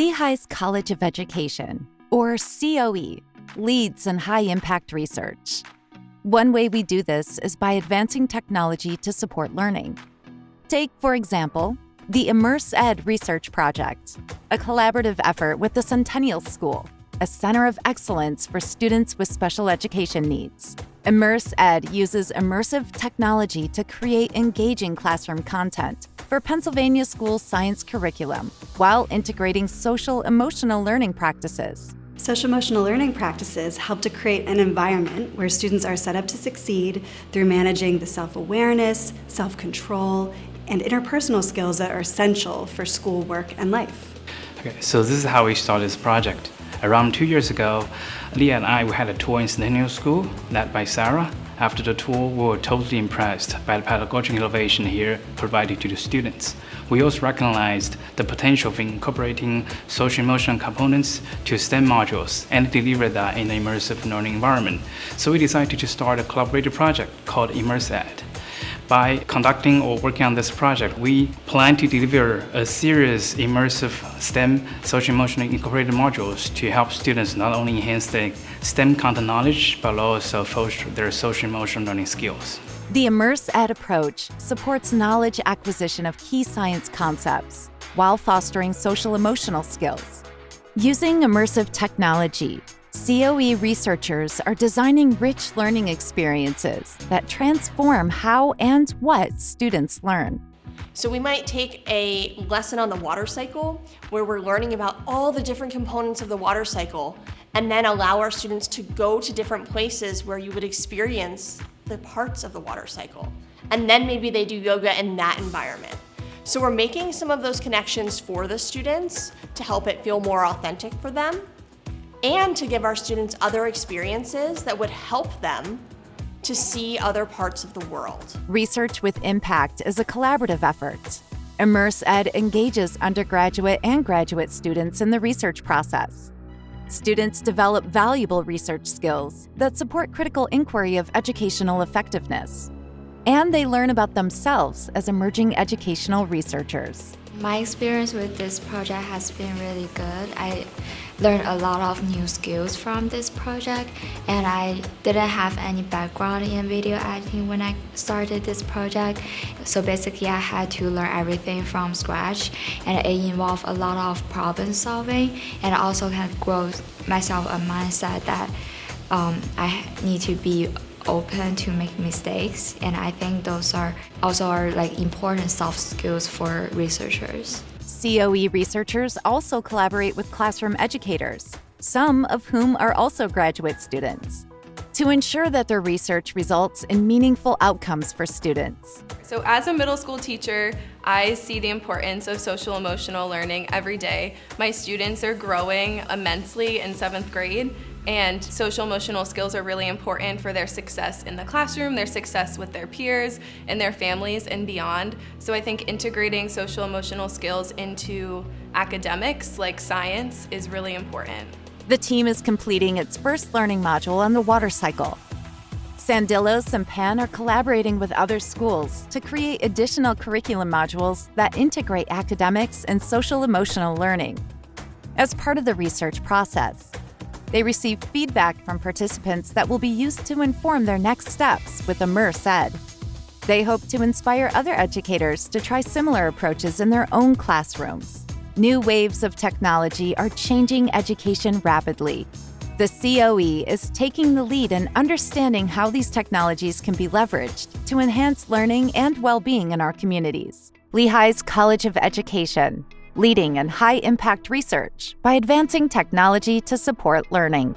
Lehigh's College of Education, or COE, leads in high-impact research. One way we do this is by advancing technology to support learning. Take, for example, the ImmerseEd Research Project, a collaborative effort with the Centennial School, a center of excellence for students with special education needs. ImmerseEd uses immersive technology to create engaging classroom content for Pennsylvania schools' science curriculum while integrating social-emotional learning practices. Social-emotional learning practices help to create an environment where students are set up to succeed through managing the self-awareness, self-control, and interpersonal skills that are essential for schoolwork and life. Okay, so this is how we started this project. Around 2 years ago, Leah and I had a tour in Centennial School, led by Sarah. After the tour, we were totally impressed by the pedagogical innovation here provided to the students. We also recognized the potential of incorporating social-emotional components to STEM modules and deliver that in an immersive learning environment. So we decided to start a collaborative project called ImmerseEd. By conducting or working on this project, we plan to deliver a series of immersive STEM social-emotional incorporated modules to help students not only enhance their STEM content knowledge, but also foster their social-emotional learning skills. The ImmerseEd approach supports knowledge acquisition of key science concepts while fostering social-emotional skills. Using immersive technology, COE researchers are designing rich learning experiences that transform how and what students learn. So we might take a lesson on the water cycle where we're learning about all the different components of the water cycle and then allow our students to go to different places where you would experience the parts of the water cycle. And then maybe they do yoga in that environment. So we're making some of those connections for the students to help it feel more authentic for them and to give our students other experiences that would help them to see other parts of the world. Research with Impact is a collaborative effort. ImmerseEd engages undergraduate and graduate students in the research process. Students develop valuable research skills that support critical inquiry of educational effectiveness. And they learn about themselves as emerging educational researchers. My experience with this project has been really good. I learned a lot of new skills from this project, and I didn't have any background in video editing when I started this project. So basically I had to learn everything from scratch, and it involved a lot of problem solving, and I also kind of grow myself a mindset that I need to be open to make mistakes, and I think those are also like important soft skills for researchers. COE researchers also collaborate with classroom educators, some of whom are also graduate students, to ensure that their research results in meaningful outcomes for students. So as a middle school teacher, I see the importance of social-emotional learning every day. My students are growing immensely in 7th grade, and social-emotional skills are really important for their success in the classroom, their success with their peers, and their families and beyond. So I think integrating social-emotional skills into academics like science is really important. The team is completing its first learning module on the water cycle. Sandillos and Penn are collaborating with other schools to create additional curriculum modules that integrate academics and social-emotional learning. As part of the research process, they receive feedback from participants that will be used to inform their next steps with ImmerseEd. They hope to inspire other educators to try similar approaches in their own classrooms. New waves of technology are changing education rapidly. The COE is taking the lead in understanding how these technologies can be leveraged to enhance learning and well-being in our communities. Lehigh's College of Education, leading in high-impact research by advancing technology to support learning.